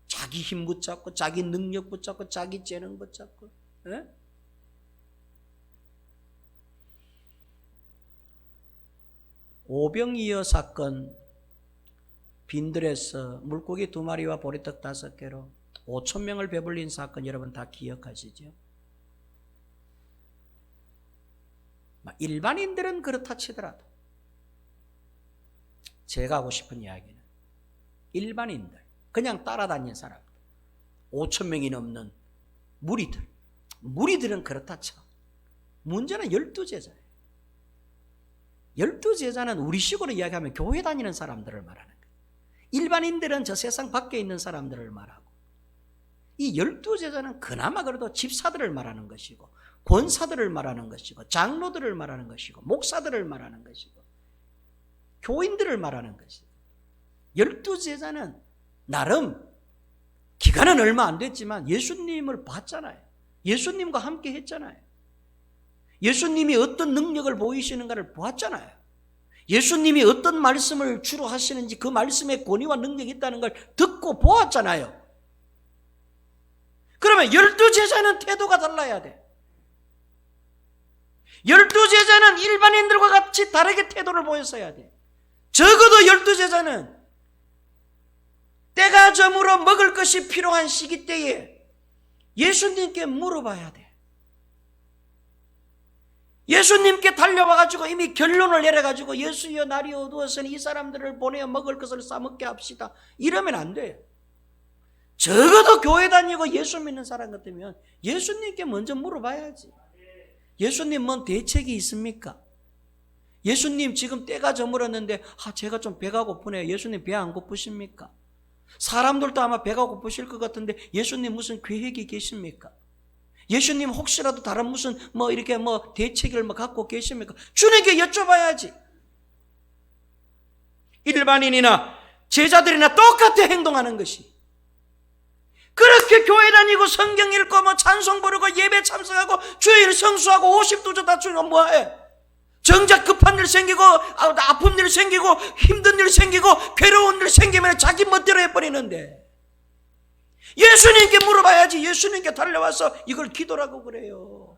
자기 힘 붙잡고 자기 능력 붙잡고 자기 재능 붙잡고. 에? 오병이어 사건, 빈들에서 물고기 2마리와 보리떡 5개로 5,000명을 배불린 사건 여러분 다 기억하시죠? 일반인들은 그렇다 치더라도 제가 하고 싶은 이야기는 일반인들, 그냥 따라다니는 사람들, 5,000명이 넘는 무리들은 그렇다 쳐. 문제는 12제자예요. 12제자는 우리식으로 이야기하면 교회 다니는 사람들을 말하는 거예요. 일반인들은 저 세상 밖에 있는 사람들을 말하고 이 12제자는 그나마 그래도 집사들을 말하는 것이고 권사들을 말하는 것이고 장로들을 말하는 것이고 목사들을 말하는 것이고 교인들을 말하는 것이고 12제자는 나름 기간은 얼마 안 됐지만 예수님을 봤잖아요. 예수님과 함께 했잖아요. 예수님이 어떤 능력을 보이시는가를 보았잖아요. 예수님이 어떤 말씀을 주로 하시는지 그 말씀에 권위와 능력이 있다는 걸 듣고 보았잖아요. 그러면 12제자는 태도가 달라야 돼. 12제자는 일반인들과 같이 다르게 태도를 보였어야 돼. 적어도 12제자는 때가 저물어 먹을 것이 필요한 시기 때에 예수님께 물어봐야 돼. 예수님께 달려와가지고 이미 결론을 내려가지고 예수여 날이 어두웠으니 이 사람들을 보내어 먹을 것을 싸먹게 합시다. 이러면 안 돼요. 적어도 교회 다니고 예수 믿는 사람 같으면 예수님께 먼저 물어봐야지. 예수님 뭔 대책이 있습니까? 예수님 지금 때가 저물었는데 제가 좀 배가 고프네요. 예수님 배 안 고프십니까? 사람들도 아마 배가 고프실 것 같은데 예수님 무슨 계획이 계십니까? 예수님 혹시라도 다른 무슨 이렇게 대책을 갖고 계십니까? 주님께 여쭤봐야지. 일반인이나 제자들이나 똑같이 행동하는 것이 그렇게 교회 다니고 성경 읽고 찬송 부르고 예배 참석하고 주일 성수하고 50도조 다투면 뭐해? 정작 급한 일 생기고 아픈 일 생기고 힘든 일 생기고 괴로운 일 생기면 자기 멋대로 해버리는데 예수님께 물어봐야지. 예수님께 달려와서 이걸 기도라고 그래요.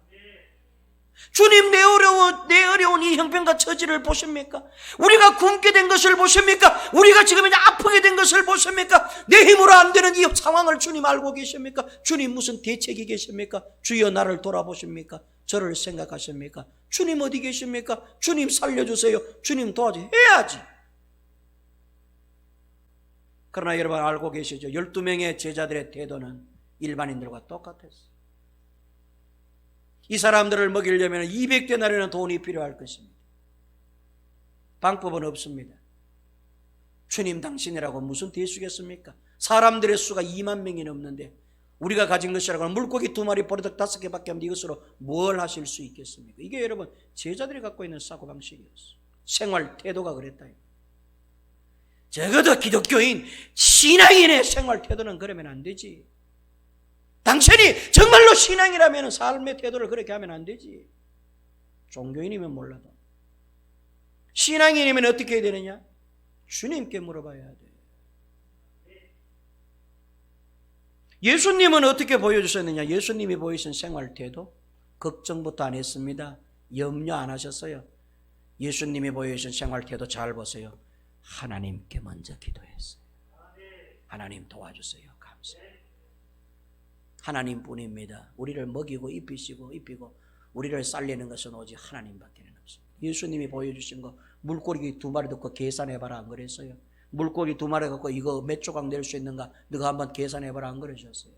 주님 내 어려운 이 형편과 처지를 보십니까? 우리가 굶게 된 것을 보십니까? 우리가 지금 이제 아프게 된 것을 보십니까? 내 힘으로 안 되는 이 상황을 주님 알고 계십니까? 주님 무슨 대책이 계십니까? 주여 나를 돌아보십니까? 저를 생각하십니까? 주님 어디 계십니까? 주님 살려주세요. 주님 도와주세요. 해야지. 그러나 여러분 알고 계시죠? 12명의 제자들의 태도는 일반인들과 똑같았어요. 이 사람들을 먹이려면 200데나리온 돈이 필요할 것입니다. 방법은 없습니다. 주님 당신이라고 무슨 대수겠습니까? 사람들의 수가 2만 명이 넘는데 우리가 가진 것이라고는 물고기 2마리, 보리떡 5개밖에 없는데 이것으로 뭘 하실 수 있겠습니까? 이게 여러분 제자들이 갖고 있는 사고방식이었어요. 생활 태도가 그랬다. 적어도 기독교인, 신앙인의 생활 태도는 그러면 안 되지. 당신이 정말로 신앙이라면 삶의 태도를 그렇게 하면 안 되지. 종교인이면 몰라도. 신앙인이면 어떻게 해야 되느냐? 주님께 물어봐야 돼. 예수님은 어떻게 보여주셨느냐? 예수님이 보이신 생활 태도? 걱정부터 안 했습니다. 염려 안 하셨어요. 예수님이 보여주신 생활 태도 잘 보세요. 하나님께 먼저 기도했어요. 하나님 도와주세요. 감사해요. 하나님뿐입니다. 우리를 먹이고 입히고 우리를 살리는 것은 오직 하나님밖에 없습니다. 예수님이 보여주신 거 물고기 2마리 듣고 계산해봐라 안 그랬어요? 물고기 2마리 갖고 이거 몇 조각 낼 수 있는가 너가 한번 계산해봐라 안 그러셨어요?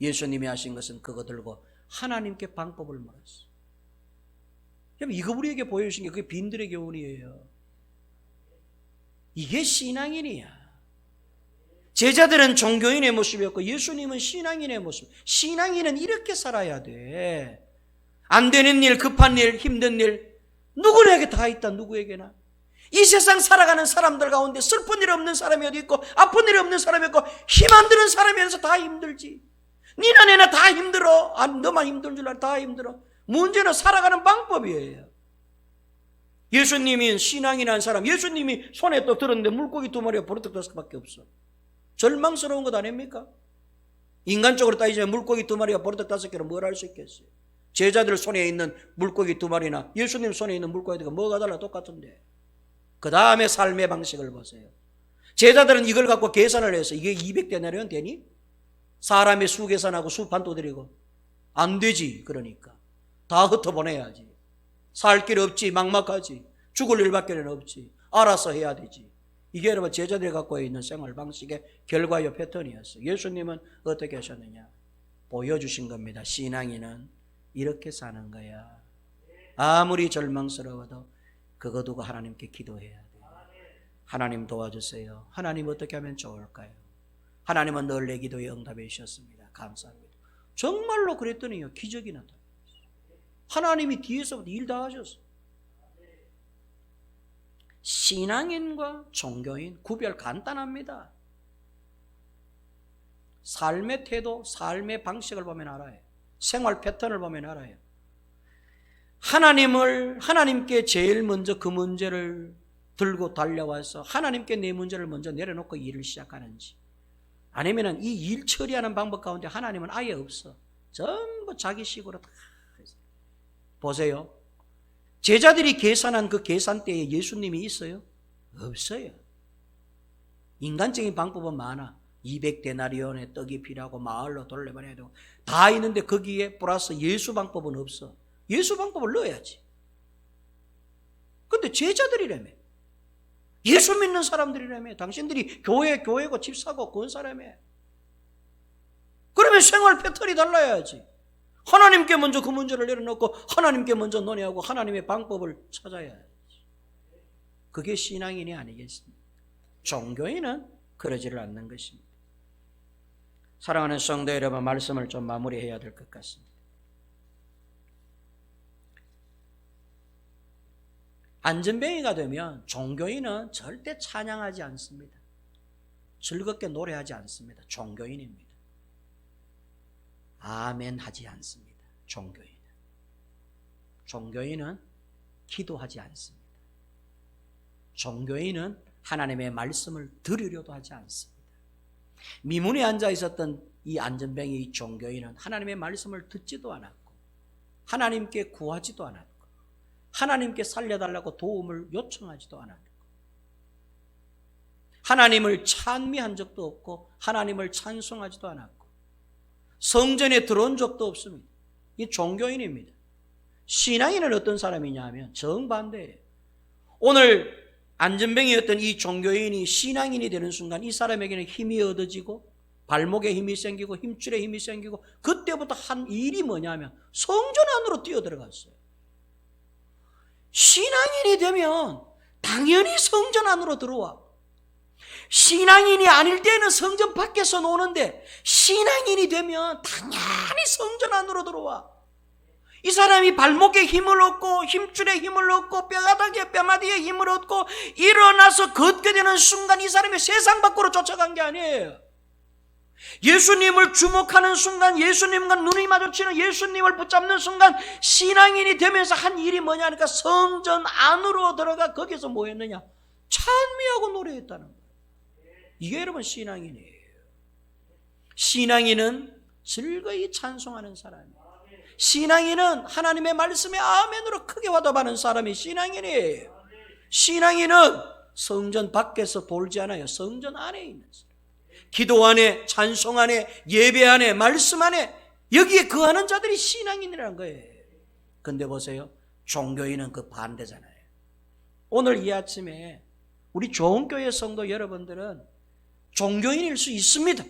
예수님이 하신 것은 그거 들고 하나님께 방법을 물었어요. 이거 우리에게 보여주신 게 그게 빈들의 교훈이에요. 이게 신앙인이야. 제자들은 종교인의 모습이었고 예수님은 신앙인의 모습. 신앙인은 이렇게 살아야 돼. 안 되는 일, 급한 일, 힘든 일 누구에게 다 있다. 누구에게나. 이 세상 살아가는 사람들 가운데 슬픈 일 없는 사람이 어디 있고 아픈 일 없는 사람이 있고 힘 안 드는 사람이 어디서 다 힘들지. 니나 내나 다 힘들어. 너만 힘든 줄 알아. 다 힘들어. 문제는 살아가는 방법이에요. 예수님이 신앙인한 사람, 예수님이 손에 또 들었는데 물고기 2마리와 보리떡 5개밖에 없어. 절망스러운 것 아닙니까? 인간적으로 따지자면 물고기 2마리와 보리떡 5개로 뭘 할 수 있겠어요? 제자들 손에 있는 물고기 2마리나 예수님 손에 있는 물고기가 뭐가 달라? 똑같은데. 그 다음에 삶의 방식을 보세요. 제자들은 이걸 갖고 계산을 해서 이게 200데나리온 되니? 사람의 수 계산하고 수 반도 드리고 안 되지. 그러니까 다 흩어보내야지. 살 길 없지. 막막하지. 죽을 일밖에는 없지. 알아서 해야 되지. 이게 여러분 제자들이 갖고 있는 생활 방식의 결과요 패턴이었어요. 예수님은 어떻게 하셨느냐? 보여주신 겁니다. 신앙인은 이렇게 사는 거야. 아무리 절망스러워도 그거 두고 하나님께 기도해야 돼. 하나님 도와주세요. 하나님 어떻게 하면 좋을까요? 하나님은 늘 내 기도에 응답해 주셨습니다. 감사합니다. 정말로 그랬더니요 기적이 나타났어요. 하나님이 뒤에서부터 일 다 하셨어요. 신앙인과 종교인 구별 간단합니다. 삶의 태도, 삶의 방식을 보면 알아요. 생활 패턴을 보면 알아요. 하나님께 제일 먼저 그 문제를 들고 달려와서 하나님께 내 문제를 먼저 내려놓고 일을 시작하는지, 아니면 이 일 처리하는 방법 가운데 하나님은 아예 없어. 전부 자기식으로 다 했어요. 보세요. 제자들이 계산한 그 계산대에 예수님이 있어요? 없어요. 인간적인 방법은 많아. 200데나리온의 떡이 필요하고 마을로 돌려보내야 되고 다 있는데 거기에 플러스 예수 방법은 없어. 예수 방법을 넣어야지. 근데 제자들이라며. 예수 믿는 사람들이라며. 당신들이 교회고 집 사고 그런 사람이에요. 그러면 생활 패턴이 달라야지. 하나님께 먼저 그 문제를 내려놓고 하나님께 먼저 논의하고 하나님의 방법을 찾아야지. 그게 신앙인이 아니겠습니까? 종교인은 그러지를 않는 것입니다. 사랑하는 성도 여러분, 말씀을 좀 마무리해야 될 것 같습니다. 안전뱅이가 되면 종교인은 절대 찬양하지 않습니다. 즐겁게 노래하지 않습니다. 종교인입니다. 아멘 하지 않습니다. 종교인은 기도하지 않습니다. 종교인은 하나님의 말씀을 들으려도 하지 않습니다. 미문에 앉아 있었던 이 안전뱅이 이 종교인은 하나님의 말씀을 듣지도 않았고 하나님께 구하지도 않았고 하나님께 살려달라고 도움을 요청하지도 않았고 하나님을 찬미한 적도 없고 하나님을 찬송하지도 않았고 성전에 들어온 적도 없습니다. 이 종교인입니다. 신앙인은 어떤 사람이냐 하면 정반대예요. 오늘 안전뱅이였던 이 종교인이 신앙인이 되는 순간 이 사람에게는 힘이 얻어지고 발목에 힘이 생기고 힘줄에 힘이 생기고 그때부터 한 일이 뭐냐면 성전 안으로 뛰어들어갔어요. 신앙인이 되면 당연히 성전 안으로 들어와. 신앙인이 아닐 때는 성전 밖에서 노는데 신앙인이 되면 당연히 성전 안으로 들어와. 이 사람이 발목에 힘을 얻고 힘줄에 힘을 얻고 뼈가닥에 뼈마디에 힘을 얻고 일어나서 걷게 되는 순간 이 사람이 세상 밖으로 쫓아간 게 아니에요. 예수님을 주목하는 순간, 예수님과 눈이 마주치는 예수님을 붙잡는 순간 신앙인이 되면서 한 일이 뭐냐 하니까 성전 안으로 들어가 거기서 뭐 했느냐? 찬미하고 노래했다는 거예요. 이게 여러분 신앙인이에요. 신앙인은 즐거이 찬송하는 사람이에요. 신앙인은 하나님의 말씀에 아멘으로 크게 화답하는 사람이 신앙인이에요. 신앙인은 성전 밖에서 돌지 않아요. 성전 안에 있는 사람. 기도 안에, 찬송 안에, 예배 안에, 말씀 안에 여기에 거하는 자들이 신앙인이라는 거예요. 근데 보세요. 종교인은 그 반대잖아요. 오늘 이 아침에 우리 좋은 교회 성도 여러분들은 종교인일 수 있습니다.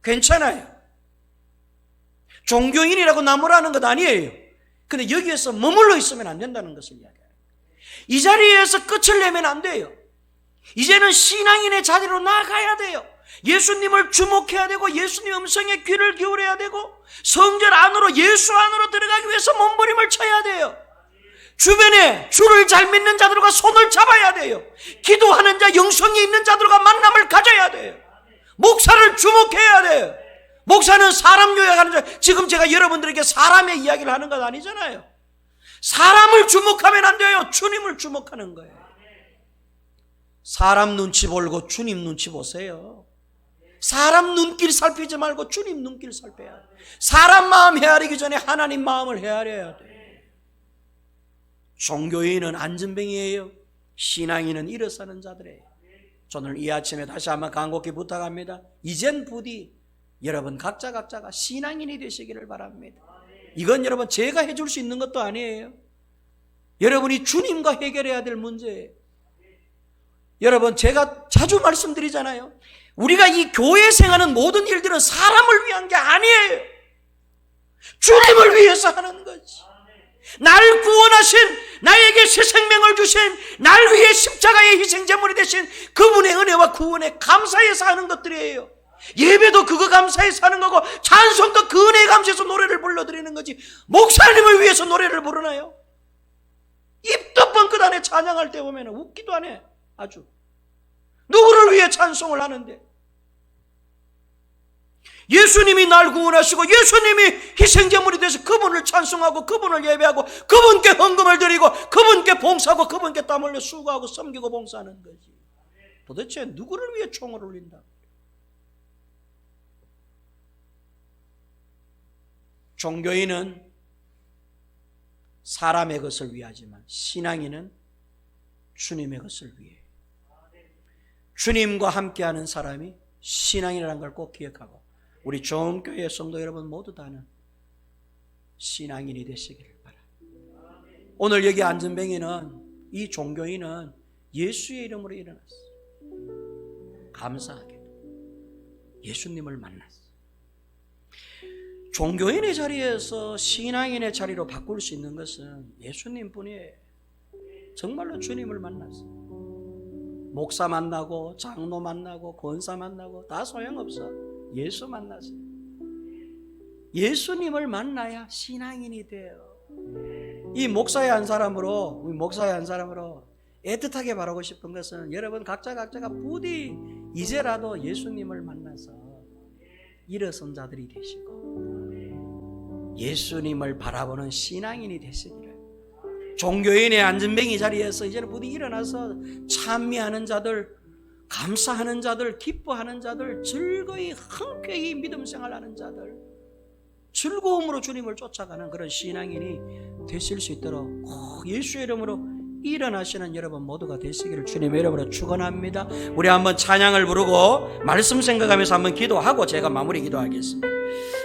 괜찮아요. 종교인이라고 나무라는 것 아니에요. 근데 여기에서 머물러 있으면 안 된다는 것을 이야기해요. 이 자리에서 끝을 내면 안 돼요. 이제는 신앙인의 자리로 나아가야 돼요. 예수님을 주목해야 되고 예수님 음성에 귀를 기울여야 되고 성전 안으로 예수 안으로 들어가기 위해서 몸부림을 쳐야 돼요. 주변에 주를 잘 믿는 자들과 손을 잡아야 돼요. 기도하는 자, 영성이 있는 자들과 만남을 가져야 돼요. 목사를 주목해야 돼요. 목사는 사람 요약하는 자. 지금 제가 여러분들에게 사람의 이야기를 하는 것 아니잖아요. 사람을 주목하면 안 돼요. 주님을 주목하는 거예요. 사람 눈치 보고 주님 눈치 보세요. 사람 눈길 살피지 말고 주님 눈길 살펴야 돼요. 사람 마음 헤아리기 전에 하나님 마음을 헤아려야 돼요. 종교인은 안전뱅이에요. 신앙인은 일어서는 자들이에요. 저는 이 아침에 다시 한번 간곡히 부탁합니다. 이젠 부디 여러분 각자가 신앙인이 되시기를 바랍니다. 이건 여러분 제가 해줄 수 있는 것도 아니에요. 여러분이 주님과 해결해야 될 문제예요. 여러분 제가 자주 말씀드리잖아요. 우리가 이 교회에서 행하는 모든 일들은 사람을 위한 게 아니에요. 주님을 위해서 하는 거지. 날 구원하신, 나에게 새 생명을 주신, 날 위해 십자가의 희생제물이 되신 그분의 은혜와 구원에 감사해서 하는 것들이에요. 예배도 그거 감사해서 하는 거고 찬송도 그 은혜에 감사해서 노래를 불러드리는 거지. 목사님을 위해서 노래를 부르나요? 입도 뻥끗 안 해. 찬양할 때 보면 웃기도 안 해. 아주 누구를 위해 찬송을 하는데 예수님이 날 구원하시고 예수님이 희생제물이 돼서 그분을 찬송하고 그분을 예배하고 그분께 헌금을 드리고 그분께 봉사하고 그분께 땀 흘려 수고하고 섬기고 봉사하는 거지. 도대체 누구를 위해 총을 울린다? 종교인은 사람의 것을 위하지만 신앙인은 주님의 것을 위해. 주님과 함께하는 사람이 신앙이라는 걸 꼭 기억하고 우리 좋은 교회 성도 여러분 모두 다는 신앙인이 되시기를 바랍니다. 오늘 여기 앉은 뱅이는 이 종교인은 예수의 이름으로 일어났어요. 감사하게도 예수님을 만났어요. 종교인의 자리에서 신앙인의 자리로 바꿀 수 있는 것은 예수님뿐이에요. 정말로 주님을 만났어요. 목사 만나고 장로 만나고 권사 만나고 다 소용없어. 예수 만나세요. 예수님을 만나야 신앙인이 돼요. 이 목사의 한 사람으로 애틋하게 바라고 싶은 것은 여러분 각자가 부디 이제라도 예수님을 만나서 일어선 자들이 되시고 예수님을 바라보는 신앙인이 되시기를. 종교인의 안전뱅이 자리에서 이제는 부디 일어나서 찬미하는 자들, 감사하는 자들, 기뻐하는 자들, 즐거이 흔쾌히 믿음 생활하는 자들, 즐거움으로 주님을 쫓아가는 그런 신앙인이 되실 수 있도록 꼭 예수의 이름으로 일어나시는 여러분 모두가 되시기를 주님의 이름으로 축원합니다. 우리 한번 찬양을 부르고 말씀 생각하면서 한번 기도하고 제가 마무리 기도하겠습니다.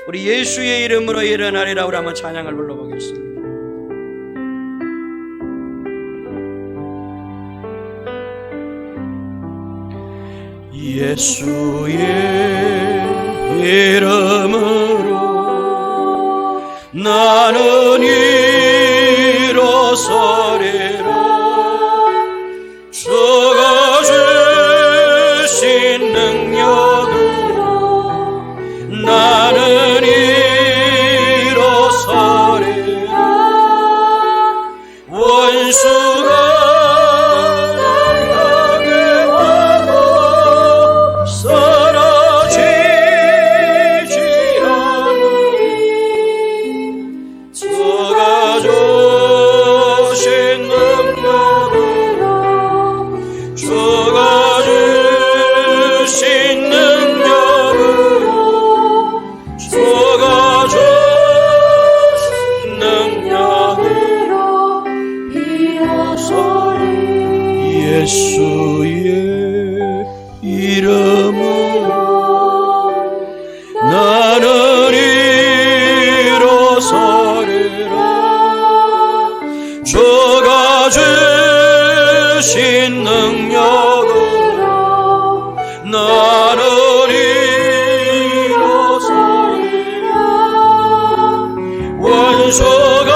우리 예수의 이름으로 일어나리라. 우리 한번 찬양을 불러보겠습니다. 예수의 이름으로 나는 일어서리라. 주가 주신 능력으로 나는 일어서리라. 원수가 예수의 이름으로 나는 일어서리라. 주가 주신 능력으로 나는 일어서리라. 원수가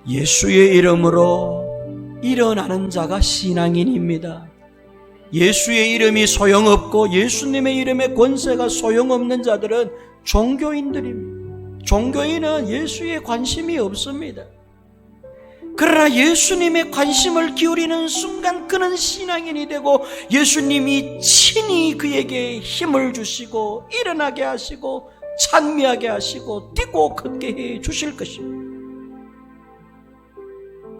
예수의 이름으로 일어나는 자가 신앙인입니다. 예수의 이름이 소용없고 예수님의 이름의 권세가 소용없는 자들은 종교인들입니다. 종교인은 예수에 관심이 없습니다. 그러나 예수님의 관심을 기울이는 순간 그는 신앙인이 되고 예수님이 친히 그에게 힘을 주시고 일어나게 하시고 찬미하게 하시고 뛰고 걷게 해 주실 것입니다.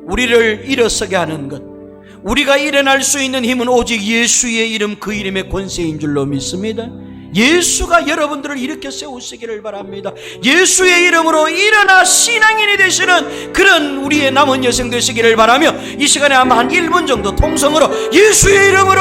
우리를 일어서게 하는 것, 우리가 일어날 수 있는 힘은 오직 예수의 이름, 그 이름의 권세인 줄로 믿습니다. 예수가 여러분들을 일으켜 세우시기를 바랍니다. 예수의 이름으로 일어나 신앙인이 되시는 그런 우리의 남은 여생 되시기를 바라며 이 시간에 아마 한 1분 정도 통성으로 예수의 이름으로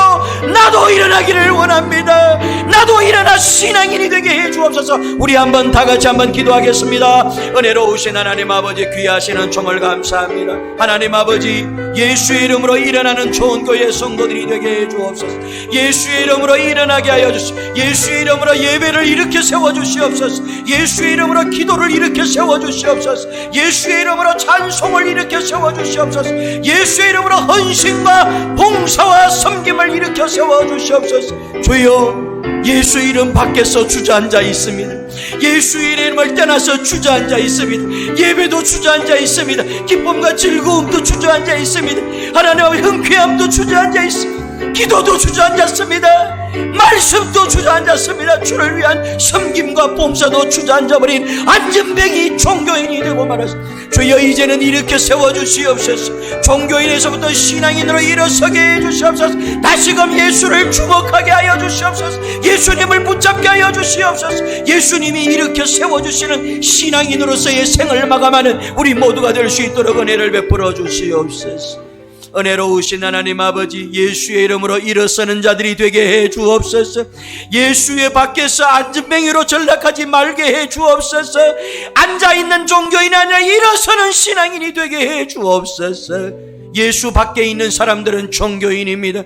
나도 일어나기를 원합니다. 나도 일어나 신앙인이 되게 해 주옵소서. 우리 한번 다 같이 한번 기도하겠습니다. 은혜로우신 하나님 아버지, 귀하신 은총을 감사합니다. 하나님 아버지, 예수의 이름으로 일어나는 좋은 교회 성도들이 되게 해 주옵소서. 예수의 이름으로 일어나게 하여 주시옵소서. 예수의 이름으로 예배를 일으켜 세워주시옵소서. 예수의 이름으로 기도를 일으켜 세워주시옵소서. 예수의 이름으로 찬송을 일으켜 세워주시옵소서. 예수의 이름으로 헌신과 봉사와 섬김을 일으켜 세워주시옵소서. 주여, 예수 이름 밖에서 주저앉아 있습니다. 예수의 이름을 떠나서 주저앉아 있습니다. 예배도 주저앉아 있습니다. 기쁨과 즐거움도 주저앉아 있습니다. 하나님의 흔쾌함도 주저앉아 있습니다. 기도도 주저앉았습니다. 말씀도 주저앉았습니다. 주를 위한 섬김과 봉사도 주저앉아버린 안전뱅이 종교인이 되고 말았습니다. 주여, 이제는 일으켜 세워주시옵소서. 종교인에서부터 신앙인으로 일어서게 해주시옵소서. 다시금 예수를 주목하게 하여 주시옵소서. 예수님을 붙잡게 하여 주시옵소서. 예수님이 일으켜 세워주시는 신앙인으로서의 생을 마감하는 우리 모두가 될 수 있도록 은혜를 베풀어 주시옵소서. 은혜로우신 하나님 아버지, 예수의 이름으로 일어서는 자들이 되게 해 주옵소서. 예수의 밖에서 안전뱅이로 전락하지 말게 해 주옵소서. 앉아있는 종교인이 아니라 일어서는 신앙인이 되게 해 주옵소서. 예수 밖에 있는 사람들은 종교인입니다.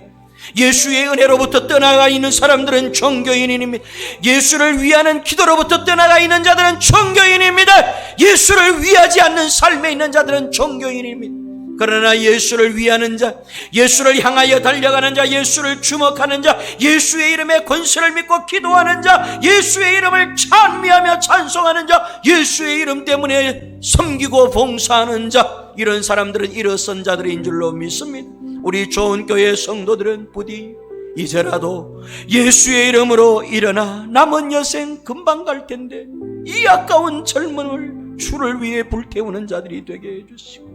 예수의 은혜로부터 떠나가 있는 사람들은 종교인입니다. 예수를 위하는 기도로부터 떠나가 있는 자들은 종교인입니다. 예수를 위하지 않는 삶에 있는 자들은 종교인입니다. 그러나 예수를 위하는 자, 예수를 향하여 달려가는 자, 예수를 주목하는 자, 예수의 이름의 권세를 믿고 기도하는 자, 예수의 이름을 찬미하며 찬송하는 자, 예수의 이름 때문에 섬기고 봉사하는 자, 이런 사람들은 일어선 자들인 줄로 믿습니다. 우리 좋은 교회 성도들은 부디 이제라도 예수의 이름으로 일어나 남은 여생 금방 갈 텐데 이 아까운 젊음을 주를 위해 불태우는 자들이 되게 해주시고,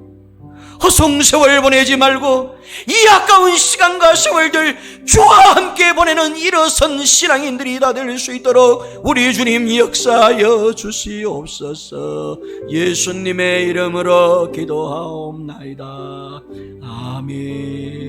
허송세월 보내지 말고 이 아까운 시간과 세월들 주와 함께 보내는 일어선 신앙인들이 다 될 수 있도록 우리 주님 역사하여 주시옵소서. 예수님의 이름으로 기도하옵나이다. 아멘.